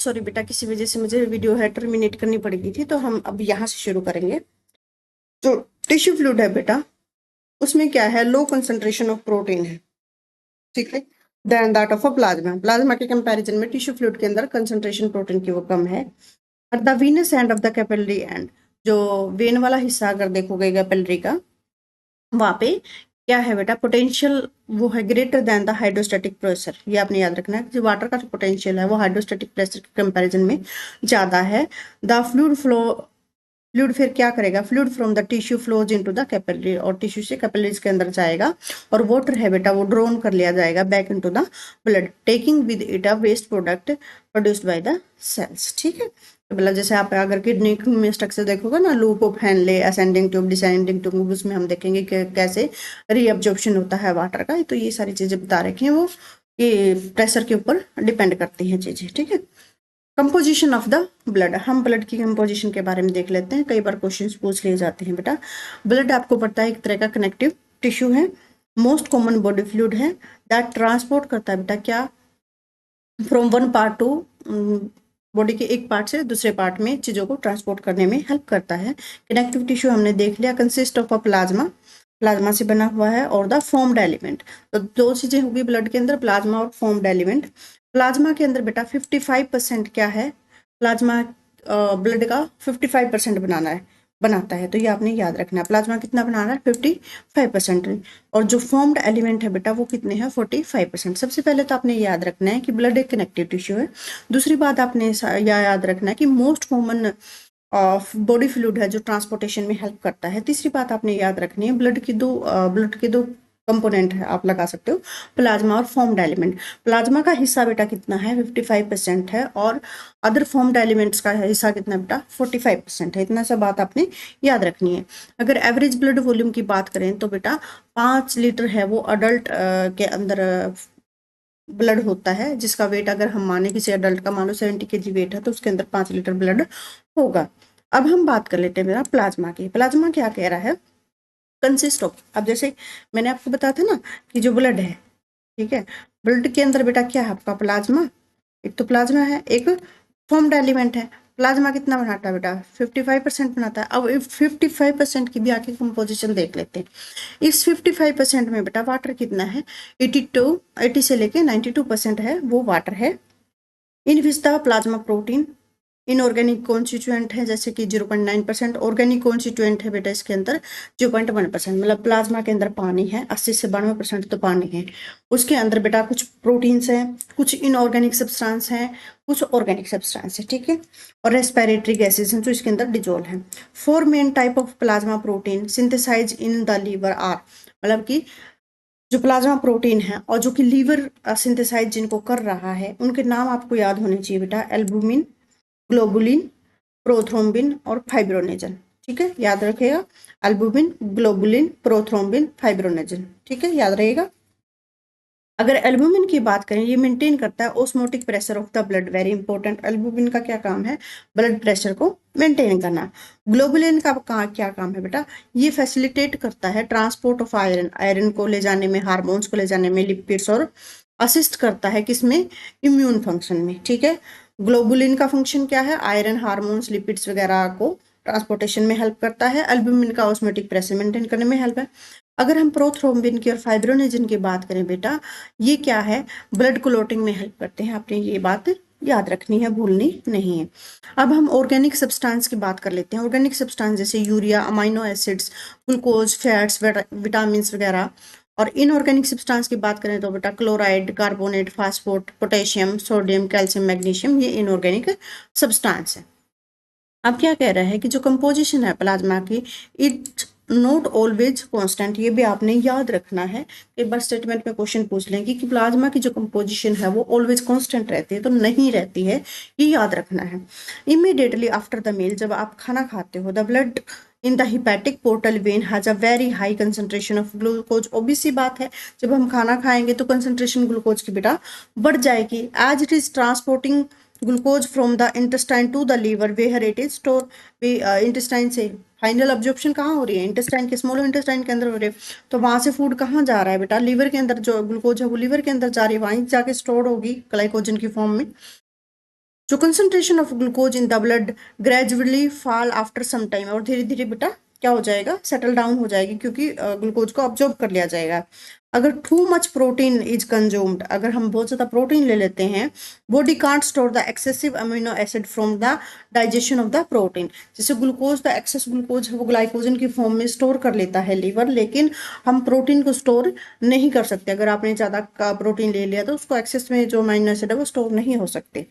Sorry बेटा, किसी वजह से मुझे वीडियो है टर्मिनेट करनी पड़ेगी थी, तो हम अब यहाँ से शुरू करेंगे। जो टिश्यू फ्लूइड है बेटा, उसमें क्या है, लो कंसंट्रेशन ऑफ प्रोटीन है, ठीक है, then that of a plasma. Plasma के कंपैरिजन में टिश्यू फ्लूइड के अंदर कंसंट्रेशन प्रोटीन की वो कम है। और the venous end of the capillary end, जो वेन वाला हिस्सा अगर देखोगे कैपिलरी का, वहां पे क्या है बेटा, पोटेंशियल वो है greater than the hydrostatic pressure. ये आपने याद रखना है कि जो वाटर का जो पोटेंशियल है वो हाइड्रोस्टैटिक प्रेशर के कंपैरिजन में ज्यादा है। द फ्लूइड फिर क्या करेगा, fluid from the tissue flows into the capillary, और टिश्यू से कैपिलरीज के अंदर जाएगा, और वाटर है बेटा वो ड्रोन कर लिया जाएगा back into the blood, taking with it a waste product produced by the cells. ठीक है, तो मतलब जैसे आप अगर किडनी में स्ट्रक्चर देखोगे ना, loop of Henle, ascending tube, descending tube, उसमें हम देखेंगे कि कैसे रीअब्जॉर्प्शन होता है वाटर का। तो ये सारी चीजें बता रखी हैं वो, ये प्रेशर के ऊपर डिपेंड करती हैं चीजें। ठीक है, कंपोजिशन ऑफ द ब्लड, हम ब्लड की कंपोजिशन के बारे में देख लेते हैं, कई बार क्वेश्चंस पूछ लिए जाते हैं बेटा। ब्लड आपको पता है एक तरह का कनेक्टिव टिश्यू है, मोस्ट कॉमन बॉडी फ्लूइड है, दैट ट्रांसपोर्ट करता है बेटा क्या, from one part two, body के एक पार्ट से दूसरे पार्ट में चीजों को ट्रांसपोर्ट करने में हेल्प करता है। कनेक्टिव टिश्यू हमने देख लिया, consist of a plasma, plasma से बना हुआ है, और द फॉर्म्ड एलिमेंट। तो दो चीजें होगी ब्लड के अंदर, प्लाज्मा और फॉर्म्ड एलिमेंट। प्लाज्मा के अंदर बेटा 55% क्या है, प्लाज्मा ब्लड का 55% बनाता है, तो ये आपने याद रखना है। प्लाज्मा कितना बना रहा है, 55%। और जो फॉर्म्ड एलिमेंट है बेटा वो कितने हैं, 45%। सबसे पहले तो आपने याद रखना है कि ब्लड एक कनेक्टिव टिश्यू है। दूसरी बात आपने याद रखना है कि मोस्ट कॉमन बॉडी फ्लूइड है जो ट्रांसपोर्टेशन में हेल्प करता है। तीसरी बात आपने याद रखनी है, ब्लड के दो कंपोनेंट है, आप लगा सकते हो, प्लाज्मा और फॉर्म्ड एलिमेंट। प्लाज्मा का हिस्सा बेटा कितना है, 55% है, और अदर फॉर्म्ड एलिमेंट्स का हिस्सा कितना बेटा, 45% है। इतना सा बात आपने याद रखनी है। अगर एवरेज ब्लड वॉल्यूम की बात करें तो बेटा 5 लीटर है वो अडल्ट के अंदर ब्लड होता है, जिसका वेट अगर हम माने किसी अडल्ट का मान लो 70 kg वेट है, तो उसके अंदर 5 लीटर ब्लड होगा। अब हम बात कर लेते हैं मेरा प्लाज्मा की। प्लाज्मा क्या कह रहा है, कंसिस्ट ऑफ, अब जैसे मैंने आपको बताया था ना कि जो ब्लड है, ठीक है, ब्लड के अंदर बेटा क्या है आपका, प्लाज्मा, एक तो प्लाज्मा है, एक फॉर्म्ड एलिमेंट है। प्लाज्मा कितना बनाता है बेटा, 55% बनाता है। अब 55% की भी आके कंपोजिशन देख लेते हैं। इस 55% में बेटा वाटर कितना है, 80 से लेके 92% है, वो वाटर है। In which the plasma protein inorganic constituent है, जैसे कि 0.9%, ऑर्गेनिक कॉन्स्टिट्यूएंट है बेटा इसके अंदर 0.1%। मतलब प्लाज्मा के अंदर पानी है, 80 से 92% तो पानी है। उसके अंदर बेटा कुछ प्रोटीन्स हैं, कुछ इनऑर्गेनिक सब्सटेंस हैं, कुछ ऑर्गेनिक सब्सटेंस है, ठीक है, और रेस्पिरेटरी गैसेज हैं जो इसके अंदर डिजोल्व हैं। 4 main type of plasma protein synthesize in the liver are, मतलब कि जो प्लाज्मा प्रोटीन है और जो कि लीवर सिंथेसाइज जिनको कर रहा है, उनके नाम आपको याद होने चाहिए बेटा, एल्बुमिन, ग्लोबुलिन, प्रोथ्रोम्बिन और फाइब्रोनेजन। ठीक है, याद रखिएगा, एल्बुमिन, ग्लोबुलिन, प्रोथ्रोम्बिन, फाइब्रोनेजन। ठीक है, याद रहेगा। अगर एल्बुमिन की बात करें, ये मेंटेन करता है osmotic pressure of the blood, very important. Albumin का क्या काम है, ब्लड प्रेशर को मेंटेन करना। ग्लोबुलिन का क्या काम है बेटा, ये फैसिलिटेट करता है ट्रांसपोर्ट ऑफ आयरन, आयरन को ले जाने में, हार्मोन्स को ले जाने में, लिपिड्स, और असिस्ट करता है किसमें, इम्यून फंक्शन में। ठीक है, ग्लोबुलिन का फंक्शन क्या है, आयरन, हार्मोन्स, लिपिड्स वगैरह को ट्रांसपोर्टेशन में हेल्प करता है। एल्बुमिन का ऑस्मोटिक प्रेशर मेंटेन करने में हेल्प है। अगर हम प्रोथ्रोम्बिन की और फाइब्रोनेजिन की बात करें बेटा, ये क्या है, ब्लड क्लोटिंग में हेल्प करते हैं। आपने ये बात याद रखनी है, भूलनी नहीं है। अब हम ऑर्गेनिक सब्सटेंस की बात कर लेते हैं। ऑर्गेनिक सब्सटेंस जैसे urea, amino acids, glucose, fats, vitamin वगैरह। और इनऑर्गेनिक सब्सटेंस की बात करें तो बेटा chloride, carbonate, phosphate, potassium, sodium, calcium, magnesium, ये इनऑर्गेनिक सब्सटेंस है। अब क्या कह रहा है कि जो कंपोजिशन है प्लाज्मा की, इट नॉट ऑलवेज कांस्टेंट, ये भी आपने याद रखना है। एक बार स्टेटमेंट में क्वेश्चन पूछ लेंगे कि प्लाज्मा की जो कंपोजिशन है वो ऑलवेज कांस्टेंट रहती है, तो नहीं रहती है, ये याद रखना है। इमीडिएटली आफ्टर द मील, जब आप खाना खाते हो, the blood in the hepatic portal vein has a very high concentration of glucose. Obvious सी बात है, जब हम खाना खाएंगे तो कंसंट्रेशन ग्लूकोज की बेटा बढ़ जाएगी, as it is transporting glucose from the intestine to the liver where it is store. Intestine से फाइनल अब्जॉर्प्शन कहाँ हो रही है, इंटेस्टाइन के, स्मॉल इंटेस्टाइन के अंदर हो रही है। तो वहां से फूड कहाँ जा रहा है बेटा, लीवर के अंदर। जो ग्लूकोज है वो लीवर के अंदर जा रही है, वहीं जाके स्टोर होगी ग्लाइकोजन की फॉर्म में। जो concentration of glucose in the blood gradually fall after some time, और धीरे धीरे बेटा क्या हो जाएगा, सेटल डाउन हो जाएगी, क्योंकि ग्लूकोज को ऑब्जॉर्ब कर लिया जाएगा। अगर too much protein is consumed, अगर हम बहुत ज़्यादा प्रोटीन ले लेते हैं, body can't store the excessive amino acid from the digestion of the protein. जैसे ग्लूकोज का एक्सेस ग्लूकोज है वो ग्लाइकोजन की फॉर्म में स्टोर कर लेता है लीवर, लेकिन हम प्रोटीन को स्टोर नहीं कर सकते। अगर आपने ज़्यादा का प्रोटीन ले लिया तो उसको एक्सेस में जो अमीनो एसिड है वो स्टोर नहीं हो सकते।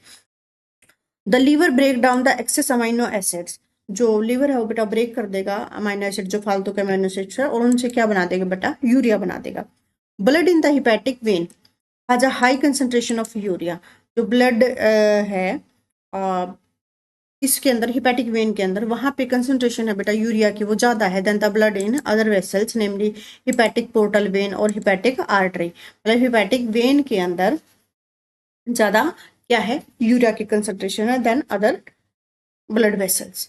The liver break down the excess amino acids, जो लीवर है वो बेटा ब्रेक कर देगा अमीनो एसिड, जो फालतू के अमीनो एसिड्स है, और उनसे क्या बना देगा बेटा, यूरिया बना देगा। Blood in the hepatic vein has a high concentration of urea, जो ब्लड है इसके अंदर हिपैटिक वेन के अंदर, वहां पे कंसंट्रेशन है बेटा यूरिया की, वो ज्यादा है than the blood in other vessels, namely hepatic portal vein और हिपैटिक आर्टरी। मतलब हिपैटिक वेन के अंदर ज्यादा क्या है, यूरिया की कंसंट्रेशन है देन अदर ब्लड वेसल्स।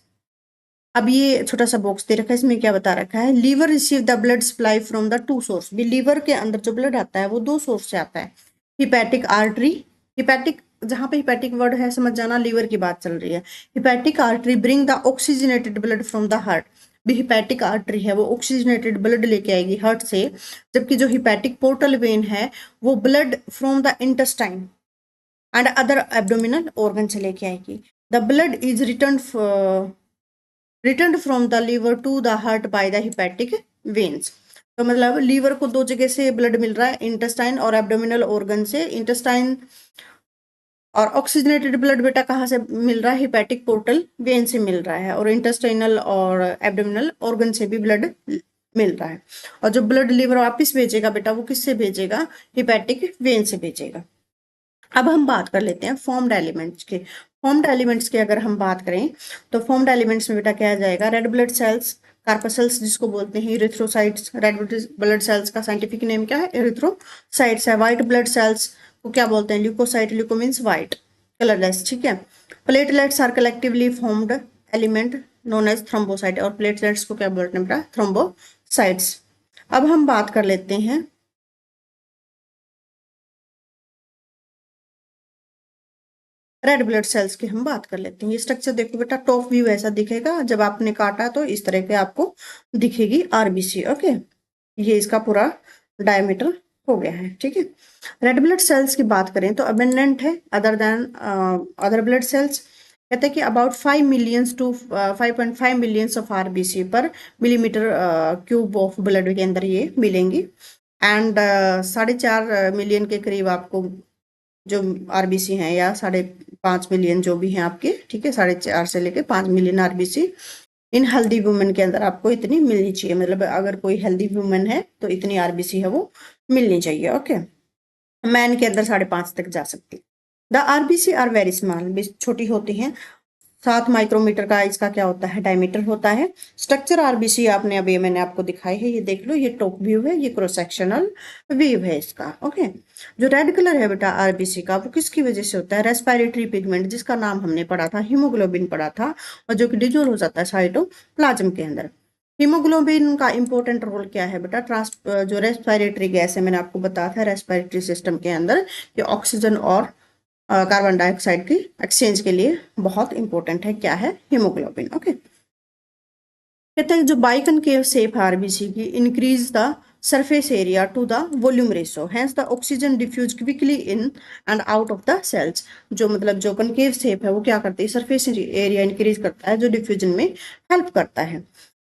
अब ये छोटा सा बॉक्स दे रखा है, इसमें क्या बता रखा है, liver receive the blood supply from the two source. भी लीवर के अंदर जो ब्लड आता है वो दो सोर्स से आता है, हिपैटिक आर्टरी, हिपैटिक जहां पे हिपैटिक वर्ड है समझ जाना लीवर की बात चल रही है। Hepatic artery bring the oxygenated blood from the heart, भी हिपैटिक आर्टरी है वो ऑक्सीजनेटेड ब्लड लेके आएगी हार्ट से, जबकि जो हिपैटिक पोर्टल वेन है वो blood from the intestine and other abdominal organ से लेके आएगी। The blood is return from the liver to the heart by the hepatic veins. तो मतलब लीवर को दो जगह से ब्लड मिल रहा है, इंटेस्टाइन और एब्डोमिनल ऑर्गन से। इंटेस्टाइन और ऑक्सीजनेटेड ब्लड बेटा कहाँ से मिल रहा है, हिपैटिक पोर्टल वेन से मिल रहा है, और इंटेस्टाइनल और एब्डोमिनल ऑर्गन से भी ब्लड मिल रहा है। और जो ब्लड लीवर वापिस भेजेगा बेटा वो किससे भेजेगा, हिपैटिक वेन से भेजेगा। अब हम बात कर लेते हैं फॉर्म्ड एलिमेंट्स के। फॉर्म्ड एलिमेंट्स की अगर हम बात करें तो फॉर्म्ड एलिमेंट्स में बेटा क्या आ जाएगा, रेड ब्लड सेल्स, कार्पसल्स जिसको बोलते हैं, इरिथ्रोसाइट्स। रेड ब्लड सेल्स का साइंटिफिक नेम क्या है, इरिथ्रोसाइट्स है। व्हाइट ब्लड सेल्स को क्या बोलते हैं, leucocyte, leuco means white, colourless, ठीक है। Platelets are collectively formed element known as thrombocyte, और प्लेटलेट्स को क्या बोलते हैं बेटा, थ्रोम्बोसाइट्स। अब हम बात कर लेते हैं रेड ब्लड सेल्स की, हम बात कर लेते हैं। ये स्ट्रक्चर देखो बेटा, टॉप व्यू ऐसा दिखेगा, जब आपने काटा तो इस तरह के आपको दिखेगी आरबीसी, ओके। ये इसका पूरा डायमीटर हो गया है, ठीक है। रेड ब्लड सेल्स की बात करें तो अबेंडेंट है other than other blood cells. कहते हैं कि about 5 millions to 5.5 millions of RBC per millimetre cube of blood के अंदर ये मिलेंगी। एंड 4.5 मिलियन के करीब आपको जो आरबीसी हैं, या 5.5 मिलियन जो भी हैं आपके, ठीक है, 4.5 से लेके 5 मिलियन आरबीसी इन हेल्दी वुमेन के अंदर आपको इतनी मिलनी चाहिए। मतलब अगर कोई हेल्दी वुमेन है तो इतनी आरबीसी है वो मिलनी चाहिए, ओके। मैन के अंदर 5.5 तक जा सकती है। The RBC are very small, छोटी होती हैं। 7 माइक्रोमीटर का इसका क्या होता है, डायमीटर होता है। स्ट्रक्चर आरबीसी आपने अभी मैंने आपको दिखाई है, ये देख लो, ये टॉप व्यू है, ये क्रॉस सेक्शनल व्यू है इसका, ओके। जो रेड कलर है बेटा आरबीसी का, वो किसकी वजह से होता है, रेस्पिरेटरी पिगमेंट, जिसका नाम हमने पढ़ा था, हीमोग्लोबिन पढ़ा था, और जो कि डिजोल्व हो जाता है साइटोप्लाज्म के अंदर। हीमोग्लोबिन का इंपॉर्टेंट रोल क्या है बेटा, जो रेस्पिरेटरी गैस है, मैंने आपको बताया था रेस्पिरेटरी सिस्टम के अंदर, ये ऑक्सीजन और कार्बन डाइऑक्साइड की एक्सचेंज के लिए बहुत इंपॉर्टेंट है, क्या है, हीमोग्लोबिन, ओके। कहते हैं जो बाइकनकेव शेप आरबीसी की increase the surface area to the volume ratio, hence the oxygen diffuse quickly in and out of the cells। जो मतलब जो कनकेव शेप है वो क्या करती है, सरफेस एरिया इंक्रीज करता है, जो डिफ्यूजन में हेल्प करता है।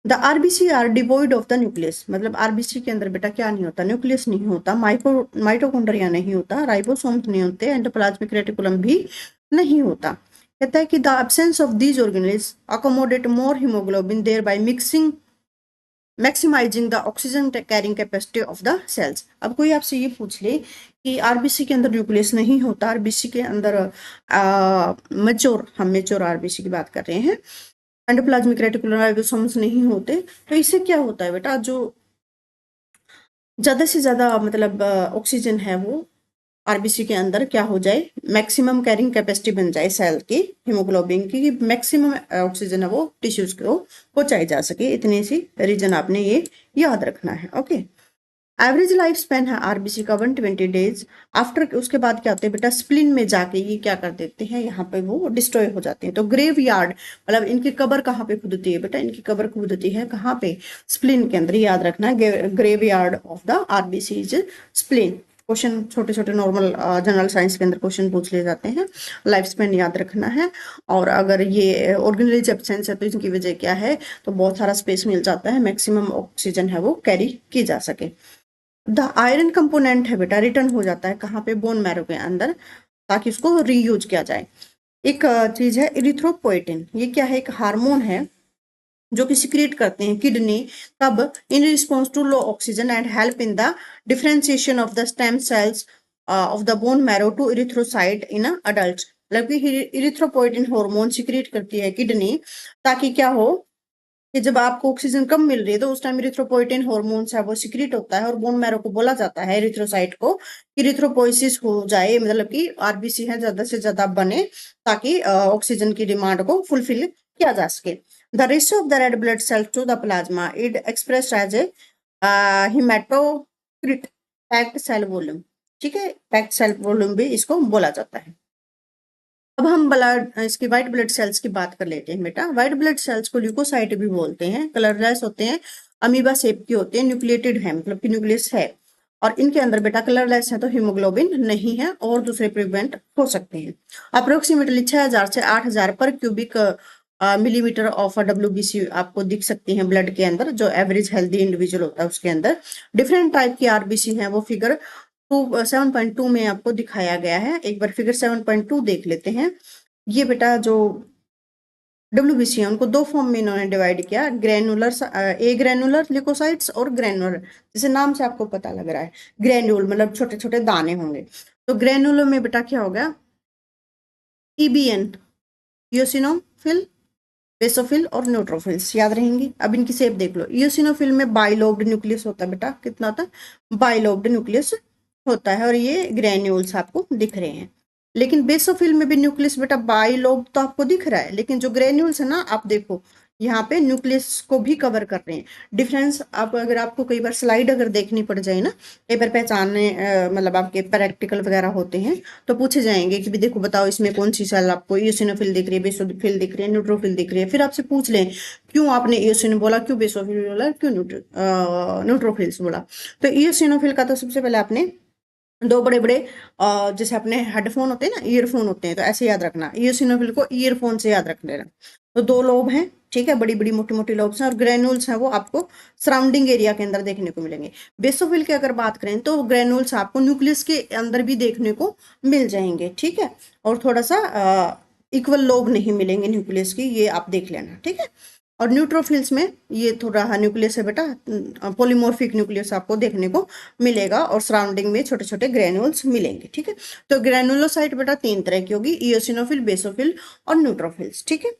The RBC are devoid of the nucleus, मतलब आरबीसी के अंदर बेटा क्या नहीं होता, न्यूक्लियस नहीं होता, माइटोकॉन्ड्रिया नहीं होता, राइबोसोम्स नहीं होते, एंडोप्लाज्मिक रेटिकुलम भी नहीं होता। कहता है कि the absence of these organelles accommodate more haemoglobin thereby maximising the oxygen carrying capacity of the cells. अब कोई आपसे ये पूछ ले कि आरबीसी के अंदर न्यूक्लियस नहीं होता, आरबीसी के अंदर हम मेच्योर आरबीसी की बात कर रहे हैं, एंडोप्लाज्मिक रेटिकुलम राइबोसोम्स नहीं होते, तो इससे क्या होता है बेटा, जो ज्यादा से ज्यादा मतलब ऑक्सीजन है वो आरबीसी के अंदर क्या हो जाए, मैक्सिमम कैरिंग कैपेसिटी बन जाए सेल की हीमोग्लोबिन की, मैक्सिमम ऑक्सीजन है वो टिश्यूज को पहुंचाई जा सके। इतनी सी रीजन आपने ये याद रखना है, ओके। एवरेज लाइफ स्पेन है आरबीसी का 120 डेज। आफ्टर उसके बाद क्या होते हैं बेटा, स्प्लिन में जाके ये क्या कर देते हैं, यहाँ पे वो डिस्ट्रॉय हो जाते हैं। तो ग्रेव यार्ड मतलब इनकी कबर कहाँ पे खुदती है बेटा, इनकी कबर खुदती है कहाँ पे, स्प्लिन के अंदर। याद रखना graveyard of the RBC is spleen. Question छोटे छोटे नॉर्मल जनरल साइंस के अंदर क्वेश्चन पूछ लिए जाते हैं। लाइफ स्पेन याद रखना है। और अगर ये ऑर्गेनाइज एब्सेंस है तो इसकी वजह क्या है, तो बहुत सारा स्पेस मिल जाता है, मैक्सिमम ऑक्सीजन है वो कैरी की जा सके। द आयरन कंपोनेंट है बेटा रिटर्न हो जाता है कहाँ पे, बोन मैरो के अंदर, ताकि उसको रीयूज किया जाए। एक चीज है इरिथ्रोपोएटिन, ये क्या है, एक हार्मोन है जो कि सिक्रिएट करते हैं किडनी, कब, in response to low oxygen and help in the differentiation of the stem cells of the bone marrow to erythrocyte in adult. मतलब कि इरिथ्रोपोएटिन हार्मोन सिक्रिएट करती है किडनी, ताकि क्या हो कि जब आपको ऑक्सीजन कम मिल रही है तो उस टाइम इरिथ्रोपोइटिन हार्मोन्स है वो सिक्रिएट होता है, और बोन मैरो को बोला जाता है इरिथ्रोसाइट को इरिथ्रोपोइसिस हो जाए, मतलब कि आरबीसी है ज्यादा से ज्यादा बने, ताकि ऑक्सीजन की डिमांड को फुलफिल किया जा सके। The ratio of the red blood cells to the plasma it expressed as a haematocrit packed cell volume. ठीक है, पैक्ड सेल वॉल्यूम भी इसको बोला जाता है। अब हम ब्लड इसकी व्हाइट ब्लड सेल्स की बात कर लेते हैं बेटा। व्हाइट ब्लड सेल्स को ल्यूकोसाइट भी बोलते हैं, कलरलेस होते हैं, अमीबा शेप के होते हैं, न्यूक्लिएटेड है मतलब कि न्यूक्लियस है, और इनके अंदर बेटा कलरलेस है तो हीमोग्लोबिन नहीं है, और दूसरे प्रिवेंट हो सकते हैं। अप्रोक्सीमेटली 6000 से 8000 पर क्यूबिक मिलीमीटर ऑफ WBC आपको दिख सकती है ब्लड के अंदर, जो एवरेज हेल्दी इंडिविजुअल होता है उसके अंदर। डिफरेंट टाइप की आरबीसी है वो फिगर 7.2 में आपको दिखाया गया है। एक बार फिगर 7.2 देख लेते हैं। ये बेटा जो WBC है उनको दो फॉर्म में इन्होंने डिवाइड किया, ग्रेनुलर, ए ग्रेनुलर ल्यूकोसाइट्स और ग्रेनुलर, जैसे नाम से आपको पता लग रहा है ग्रेन्यूल मतलब छोटे छोटे दाने होंगे। तो ग्रेनुलर में बेटा क्या हो गया, EBN, इयोसिनोफिल, बेसोफिल और न्यूट्रोफिल्स याद रहेंगी। अब इनकी शेप देख लो, इयोसिनोफिल में बाइलोब्ड न्यूक्लियस होता है बेटा, कितना होता है, बाइलोब्ड न्यूक्लियस होता है, और ये ग्रेन्यूल्स आपको दिख रहे हैं। लेकिन बेसोफिल में भी न्यूक्लियस बेटा बाइलोब तो आपको दिख रहा है, लेकिन जो ग्रेन्यूल्स है ना, आप देखो यहाँ पे न्यूक्लियस को भी कवर कर रहे हैं। डिफरेंस आप अगर आपको कई बार स्लाइड अगर देखनी पड़ जाए ना, कई बार पहचानने मतलब आपके प्रैक्टिकल वगैरह होते हैं तो पूछे जाएंगे कि भी देखो बताओ इसमें कौन सी सेल आपको इयोसिनोफिल दिख रही है, बेसोफिल दिख रही है, न्यूट्रोफिल दिख रही है। फिर आपसे पूछ लें क्यों आपने इयोसिनो बोला, क्यों बेसोफिल बोला, क्यों न्यूट्रोफिल्स बोला। तो इयोसिनोफिल का तो सबसे पहले आपने दो बड़े बड़े जैसे अपने हेडफोन होते हैं ना, ईयरफोन होते हैं, तो ऐसे याद रखना, इयोसिनोफिल को ईयरफोन से याद रख लेना। तो दो लोब हैं, ठीक है, बड़ी बड़ी मोटी मोटी लोब्स हैं, और ग्रेनुल्स हैं वो आपको सराउंडिंग एरिया के अंदर देखने को मिलेंगे। बेसोफिल की अगर बात करें तो ग्रेनुल्स आपको न्यूक्लियस के अंदर भी देखने को मिल जाएंगे, ठीक है, और थोड़ा सा इक्वल लोब नहीं मिलेंगे न्यूक्लियस की, ये आप देख लेना, ठीक है। और न्यूट्रोफिल्स में ये थोड़ा न्यूक्लियस है बेटा, पॉलीमॉर्फिक न्यूक्लियस आपको देखने को मिलेगा, और सराउंडिंग में छोटे छोटे ग्रेन्यूल्स मिलेंगे, ठीक है। तो ग्रेनुलोसाइट बेटा तीन तरह की होगी, इयोसिनोफिल, बेसोफिल और न्यूट्रोफिल्स, ठीक है।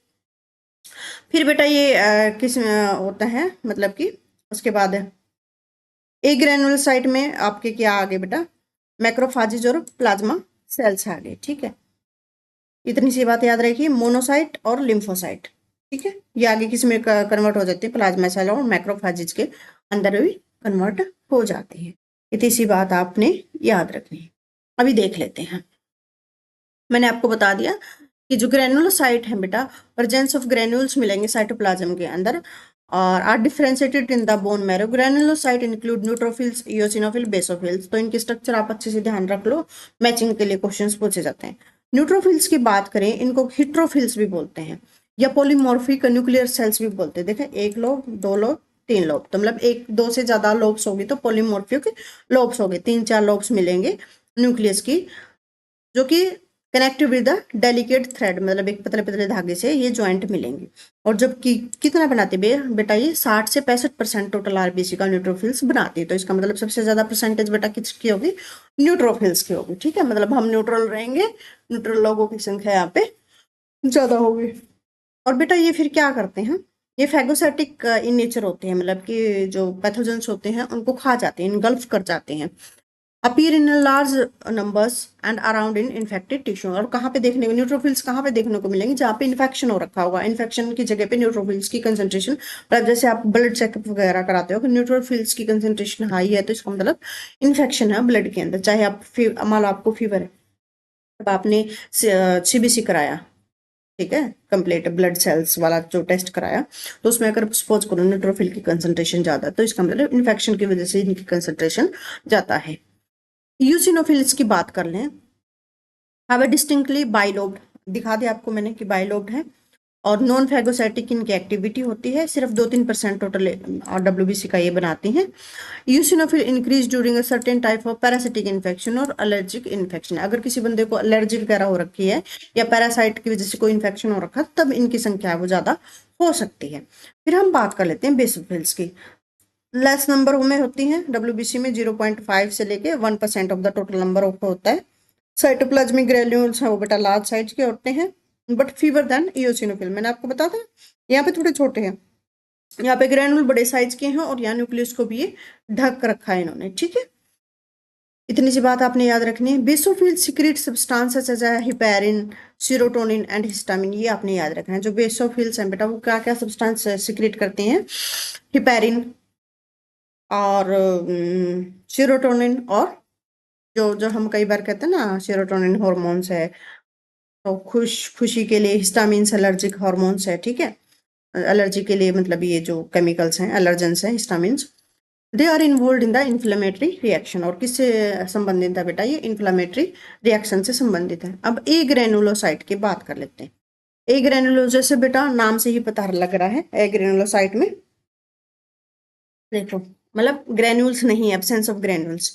फिर बेटा ये किस होता है, मतलब कि उसके बाद ए ग्रेनुलोसाइट में आपके क्या आ गए बेटा, मैक्रोफाजिज और प्लाज्मा सेल्स आ गए, ठीक है। इतनी सी बात याद रखिए, मोनोसाइट और लिम्फोसाइट, ठीक है, ये आगे किस में कन्वर्ट हो जाते हैं, प्लाज्मा सेल और मैक्रोफाजिज के अंदर भी कन्वर्ट हो जाते हैं। इतनी सी बात आपने याद रखनी है। अभी देख लेते हैं, मैंने आपको बता दिया कि जो ग्रेनुलोसाइट है बेटा, प्रेजेंस ऑफ ग्रेन्यूल्स मिलेंगे साइटोप्लाज्म के अंदर, और are differentiated in the bone marrow. Granulocyte include neutrophils, eosinophil, basophils. तो इनकी स्ट्रक्चर आप अच्छे से ध्यान रख लो, मैचिंग के लिए क्वेश्चंस पूछे जाते हैं। न्यूट्रोफिल्स की बात करें, इनको हिट्रोफिल्स भी बोलते हैं, या पॉलीमॉर्फिक न्यूक्लियर सेल्स भी बोलते हैं। देखें, एक लोब, दो लोब, तीन लोब, तो मतलब एक दो से ज्यादा लोब्स होगी तो पॉलीमॉर्फिक लोब्स हो गए, तीन चार लोब्स मिलेंगे न्यूक्लियस की, जो कि connected with the delicate thread, मतलब एक पतले पतले धागे से ये ज्वाइंट मिलेंगे। और जब कि कितना बनाते बेटा, ये 60 से 65% टोटल आरबीसी का न्यूट्रोफिल्स बनाती है। तो इसका मतलब सबसे ज्यादा परसेंटेज बेटा किसकी होगी, न्यूट्रोफिल्स की होगी, ठीक है। मतलब हम न्यूट्रल रहेंगे, न्यूट्रल लोगों की संख्या यहाँ पे ज्यादा होगी। और बेटा ये फिर क्या करते हैं, ये फैगोसाइटिक इन नेचर होते हैं, मतलब कि जो पैथोजेंस होते हैं उनको खा जाते हैं, इनगल्फ कर जाते हैं। Appear in large numbers and around in infected tissue. और कहाँ पे देखने को न्यूट्रोफिल्स कहाँ पे देखने को मिलेंगे? जहाँ पे इन्फेक्शन हो रखा होगा, इन्फेक्शन की जगह पे न्यूट्रोफिल्स की कंसंट्रेशन, मतलब जैसे आप ब्लड चेकअप वगैरह कराते हो कि न्यूट्रोफिल्स की कंसंट्रेशन हाई है तो इसका मतलब इन्फेक्शन है ब्लड के अंदर। चाहे आप मान लो आपको फीवर है, अब आपने सीबीसी कराया, ठीक है, कंप्लीट ब्लड सेल्स वाला जो टेस्ट कराया, तो उसमें अगर सपोज करो न्यूट्रोफिल की कंसंट्रेशन ज्यादा है तो इसका मतलब इन्फेक्शन की वजह से इनकी कंसंट्रेशन ज्यादा है। यूसिनोफिल्स की बात कर लें, हैव ए डिस्टिंक्टली बाइलोब्ड, दिखा दिया आपको मैंने कि बाइलोब्ड है, और नॉन फैगोसाइटिक इनकी एक्टिविटी होती है, सिर्फ 2-3% टोटल डब्ल्यूबीसी का ये बनाती हैं। Eosinophil increase during a certain type of parasitic infection और एलर्जिक इन्फेक्शन। अगर किसी बंदे को एलर्जी वगैरह हो रखी है या पैरासाइट की वजह से कोई इन्फेक्शन हो रखा है तब इनकी संख्या वो ज्यादा हो सकती है। फिर हम बात कर लेते हैं बेसोफिल्स की। लेस नंबर में होती हैं डब्ल्यूबीसी में, 0.5 से लेके 1% of the total number of होता है। साइटोप्लाज्मिक ग्रेन्यूल्स है वो बेटा लार्ज साइज के होते हैं, बट फीवर देन इयोसिनोफिल। मैंने आपको बताया था यहाँ पे थोड़े छोटे हैं, यहाँ पे ग्रेनुल बड़े साइज के हैं और यहाँ न्यूक्लियस को भी ये ढक रखा है इन्होंने, ठीक है। इतनी सी बात आपने याद रखनी है। Basophil secrete substances as heparin, serotonin and histamine, ये आपने याद रखना है। जो बेसोफिल्स हैं बेटा वो क्या क्या सब्सटेंस सीक्रेट करते हैं? हिपैरिन और सीरोटोनिन, और जो जो हम कई बार कहते हैं ना सीरोटोनिन हॉर्मोन्स है, तो खुशी के लिए हिस्टामिन एलर्जिक हॉर्मोन्स है, ठीक है, एलर्जी के लिए मतलब ये जो केमिकल्स हैं एलर्जेंस हैं histamines, they are involve in the inflammatory reaction. और किससे संबंधित है बेटा? ये इन्फ्लेमेटरी रिएक्शन से संबंधित है। अब ए ग्रेनुलोसाइट की बात कर लेते हैं। ए ग्रेनुलो जैसे बेटा नाम से ही पता लग रहा है, ए ग्रेनुलोसाइट में देखो मतलब ग्रेन्यूल्स नहीं, absence of granules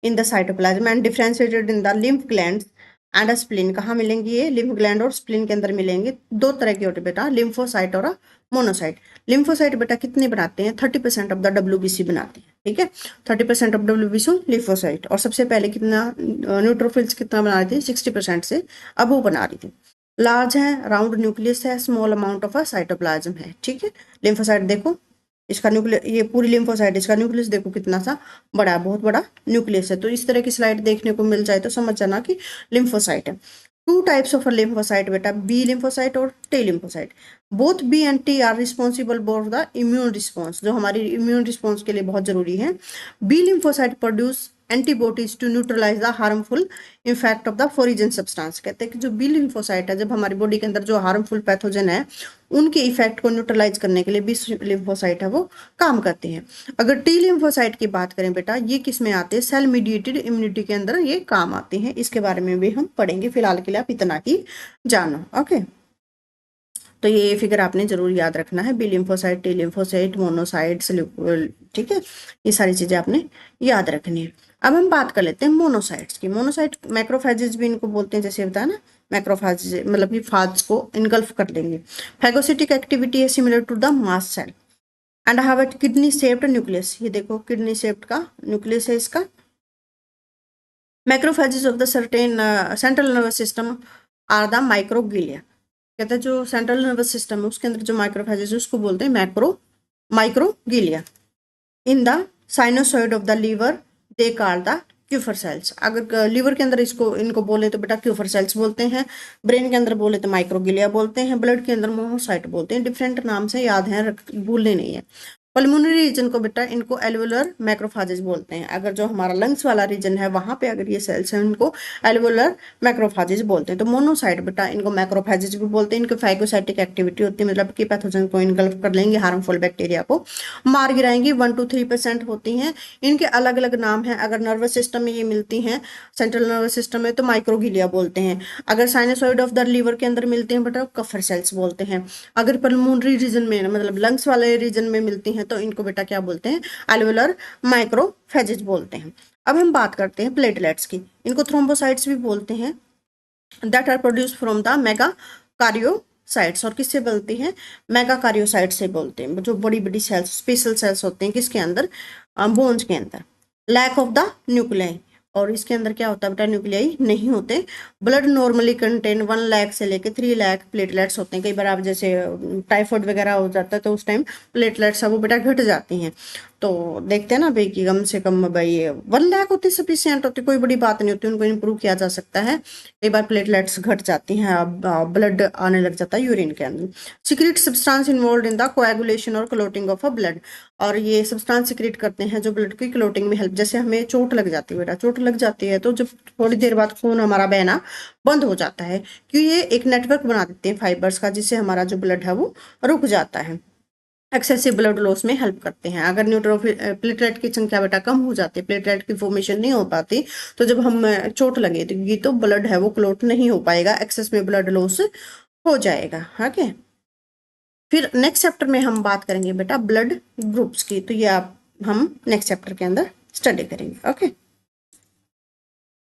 in the cytoplasm and differentiated in the lymph glands and spleen. कहाँ मिलेंगी ये? लिम्फ ग्लैंड और स्प्लीन के अंदर मिलेंगे। दो तरह के होते बेटा, लिम्फोसाइट और मोनोसाइट। लिम्फोसाइट बेटा कितने बनाते हैं? 30% ऑफ द डब्ल्यूबीसी बनाते हैं, ठीक है, 30% ऑफ डब्ल्यूबीसी लिम्फोसाइट। और सबसे पहले कितना न्यूट्रोफिल्स कितना बना रही थी? 60% से अब वो बना रही थी। लार्ज है, राउंड न्यूक्लियस है, small amount of a cytoplasm है, ठीक है। लिम्फोसाइट देखो, इसका न्यूक्लियस, ये पूरी लिम्फोसाइट, इसका न्यूक्लियस देखो कितना सा बड़ा है, बहुत बड़ा न्यूक्लियस है। तो इस तरह की स्लाइड देखने को मिल जाए तो समझ जाना कि लिम्फोसाइट है। टू टाइप्स ऑफ लिम्फोसाइट बेटा, बी लिम्फोसाइट और T lymphocyte. Both B and T are responsible for the immune response, जो हमारी इम्यून रिस्पॉन्स के लिए बहुत जरूरी है। B lymphocyte produce antibodies to neutralise the harmful effect of the foreign substance. कहते हैं कि जो बी लिम्फोसाइट है, जब हमारी बॉडी के अंदर जो हार्मफुल पैथोजन है उनके इफेक्ट को न्यूट्रलाइज करने के लिए बी लिम्फोसाइट है वो काम करते हैं। अगर टी लिम्फोसाइट की बात करें बेटा, ये किस में आते हैं? सेल मीडिएटेड इम्यूनिटी के अंदर ये काम आते हैं। इसके बारे में भी हम पढ़ेंगे, फिलहाल के लिए आप इतना ही जानो, ओके। तो ये फिगर आपने जरूर याद रखना है, B lymphocyte, T lymphocyte, monocytes, ठीक है, ये सारी चीजें आपने याद रखनी है। अब हम बात कर लेते हैं मोनोसाइट्स की। मोनोसाइट मैक्रोफेजेस भी इनको बोलते हैं, जैसे बताया ना, मैक्रोफेज मतलब कि फाज को इनगल्फ कर देंगे। फैगोसिटिक एक्टिविटी है similar to the mast cell and have a kidney shaped nucleus. ये देखो किडनी शेप्ड का न्यूक्लियस है इसका। Macrophages of the certain central nervous system are the microglia. कहते हैं जो सेंट्रल नर्वस सिस्टम है उसके अंदर जो माइक्रोफेजेस है उसको बोलते हैं microglia. In the sinusoid of the liver they call the Kupffer cells. अगर लीवर के अंदर इसको इनको बोले तो बेटा क्यूफर सेल्स बोलते हैं, ब्रेन के अंदर बोले तो माइक्रोग्लिया बोलते हैं, ब्लड के अंदर मोनोसाइट बोलते हैं। डिफरेंट नाम से याद है, भूलने नहीं है। पल्मोनरी रीजन को बेटा इनको एल्वुलर मैक्रोफाजेस बोलते हैं। अगर जो हमारा लंग्स वाला रीजन है वहां पे अगर ये सेल्स हैं उनको एल्वुलर मैक्रोफाजेस बोलते हैं। तो मोनोसाइट बेटा इनको मैक्रोफाजेस भी बोलते हैं। इनकी फाइगोसाइटिक एक्टिविटी होती है, मतलब कि पैथोजन को इनगल्फ कर लेंगे, हार्मफुल बैक्टीरिया को मार गिराएंगी। 1 to 3% होती हैं। इनके अलग अलग नाम हैं। अगर नर्वस सिस्टम में ये मिलती हैं, सेंट्रल नर्वस सिस्टम में, तो माइक्रोगिलिया बोलते हैं। अगर साइनोसॉइड ऑफ द लीवर के अंदर मिलते हैं बेटा कफर सेल्स बोलते हैं। अगर पल्मोनरी रीजन में मतलब लंग्स वाले रीजन में मिलती हैं तो इनको बेटा क्या बोलते हैं? एल्वुलर माइक्रोफेजेस बोलते हैं। अब हम बात करते हैं प्लेटलेट्स की। इनको थ्रोम्बोसाइट्स भी बोलते हैं, that are produce from the megakaryocytes. और किससे बोलती हैं? मेगा कार्योसाइट से बोलते हैं। जो बड़ी बड़ी सेल्स, स्पेशल सेल्स होते हैं किसके अंदर? बोन्स के अंदर। लैक ऑफ द न्यूक्लियाई, और इसके अंदर क्या होता है बेटा? न्यूक्लियाई नहीं होते। ब्लड नॉर्मली कंटेन 1 लाख से लेके 3 लाख प्लेटलेट्स होते हैं। कई बार आप जैसे टाइफाइड वगैरह हो जाता है तो उस टाइम प्लेटलेट्स वो बेटा घट जाती हैं। तो देखते हैं ना भाई कि कम से कम भाई 1 लाख होती सफिशियंट होती, कोई बड़ी बात नहीं होती, उनको इम्प्रूव किया जा सकता है। कई बार प्लेटलेट्स घट जाती हैं, अब ब्लड आने लग जाता है यूरिन के अंदर। Secret substance involve in the coagulation और क्लोटिंग ऑफ अ ब्लड, और ये सब्सटेंस सीक्रेट करते हैं जो ब्लड की क्लोटिंग में हेल्प, जैसे हमें चोट लग जाती है बेटा, चोट लग जाती है तो जब थोड़ी देर बाद खून हमारा बहना बंद हो जाता है, क्योंकि ये एक नेटवर्क बना देते हैं फाइबर्स का, जिससे हमारा जो ब्लड है वो रुक जाता है। एक्सेसिव ब्लड लॉस में हेल्प करते हैं। अगर न्यूट्रोफिल प्लेटलेट की संख्या बेटा कम हो जाती है, प्लेटलेट की फॉर्मेशन नहीं हो पाती, तो जब हम चोट लगेगी तो ब्लड है वो क्लोट नहीं हो पाएगा, एक्सेस में ब्लड लॉस हो जाएगा। ओके, फिर नेक्स्ट चैप्टर में हम बात करेंगे बेटा ब्लड ग्रुप्स की, तो ये आप हम नेक्स्ट चैप्टर के अंदर स्टडी करेंगे। ओके।